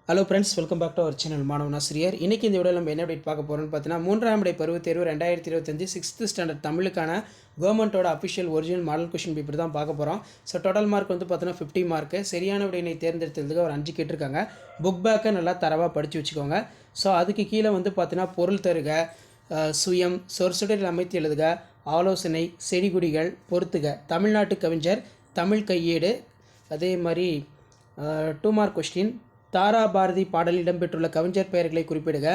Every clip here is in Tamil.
Hello friends, welcome back to our channel மாணவன் ஆசிரியர். இன்றைக்கி இந்த வீடியோவில் நம்ம என்ன அப்டேட் பார்க்க போகிறோம்னு பார்த்தீங்கன்னா, 3ஆம் இடை பருவத் தேர்வு 2025 6th ஸ்டாண்டர்ட் தமிழுக்கான கவர்மெண்ட்டோட official original model question paper தான் பார்க்க போகிறோம். ஸோ டோட்டல் மார்க் வந்து பார்த்தீங்கன்னா 50 மார்க்கு. சரியான விடையினை தேர்ந்தெடுத்ததுக்கு ஒரு 5 கேட்டிருக்காங்க. புக் பேக்கை நல்லா தரவாக படித்து வச்சுக்கோங்க. ஸோ அதுக்கு கீழே வந்து பார்த்தீங்கன்னா பொருள் தருக, சுயம், சொற்சொடரில் அமைத்து எழுதுக, ஆலோசனை, செடிகுடிகள், பொறுத்துக, தமிழ்நாட்டு கவிஞர், தமிழ் கையேடு, அதே மாதிரி 2 மார்க் கொஸ்டின், தாரா பாரதி பாடலில் இடம்பெற்றுள்ள கவிஞர் பெயர்களை குறிப்பிடுக,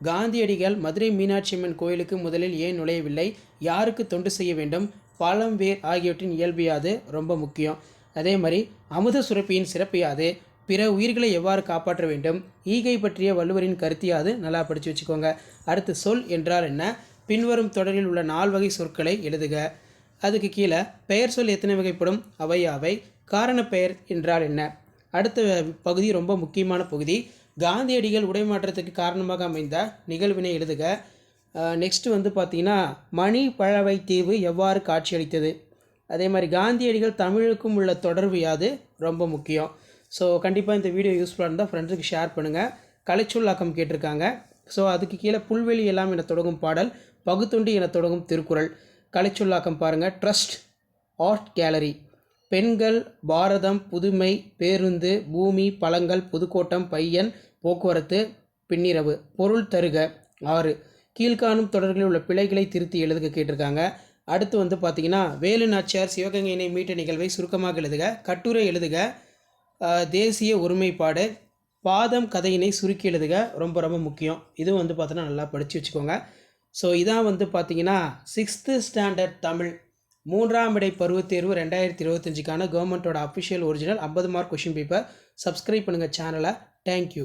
காந்தியடிகள் மதுரை மீனாட்சி அம்மன் கோயிலுக்கு முதலில் ஏன் நுழையவில்லை, யாருக்கு தொண்டு செய்ய வேண்டும், பழம் வேர் ஆகியவற்றின் இயல்பு யாது, ரொம்ப முக்கியம். அதே மாதிரி அமுத சுரப்பியின் சிறப்பு யாது, பிற உயிர்களை எவ்வாறு காப்பாற்ற வேண்டும், ஈகை பற்றிய வள்ளுவரின் கருத்து யாது, நல்லா படித்து வச்சுக்கோங்க. அடுத்து சொல் என்றால் என்ன, பின்வரும் தொடரில் உள்ள 4 வகை சொற்களை எழுதுக. அதுக்கு கீழே பெயர் சொல் எத்தனை வகைப்படும், அவை யாவை, காரண பெயர் என்றால் என்ன. அடுத்த பகுதி ரொம்ப முக்கியமான பகுதி, காந்தியடிகள் உடைமாற்றத்துக்கு காரணமாக அமைந்த நிகழ்வினை எழுதுக. நெக்ஸ்ட்டு வந்து பார்த்திங்கன்னா மணி பழவை தீவு எவ்வாறு காட்சியளித்தது. அதே மாதிரி காந்தியடிகள் தமிழுக்கும் உள்ள தொடர்பு யாது, ரொம்ப முக்கியம். ஸோ கண்டிப்பாக இந்த வீடியோ யூஸ்ஃபுல்லாக இருந்தால் ஃப்ரெண்ட்ஸுக்கு ஷேர் பண்ணுங்கள். கலைச்சொல்லாக்கம் கேட்டிருக்காங்க. ஸோ அதுக்கு கீழே புல்வெளி எல்லாம் என தொடங்கும் பாடல், பகுத்துண்டி என தொடங்கும் திருக்குறள். கலைச்சொல்லாக்கம் பாருங்கள். ட்ரஸ்ட், ஆர்ட் கேலரி, பெண்கள், பாரதம், புதுமை, பேருந்து, பூமி, பழங்கள், புதுக்கோட்டம், பையன், போக்குவரத்து, பின்னிரவு. பொருள் தருக 6. கீழ்காணும் தொடர்களில் உள்ள பிழைகளை திருத்தி எழுதுக கேட்டிருக்காங்க. அடுத்து வந்து பார்த்திங்கன்னா வேலு நாச்சியார் சிவகங்கையினை மீட்ட நிகழ்வை சுருக்கமாக எழுதுக, கட்டுரை எழுதுக, தேசிய ஒருமைப்பாடு, பாதம் கதையினை சுருக்கி எழுதுக, ரொம்ப ரொம்ப முக்கியம். இதுவும் வந்து பார்த்தோன்னா நல்லா படித்து வச்சுக்கோங்க. ஸோ இதான் வந்து பார்த்திங்கன்னா 6th ஸ்டாண்டர்ட் தமிழ் 3ஆம் இடை பருவத் தேர்வு 2025க்கான கவர்மெண்ட்டோட official original 50 mark question paper. Subscribe பண்ணுங்கள் சேனலை. தேங்க்யூ.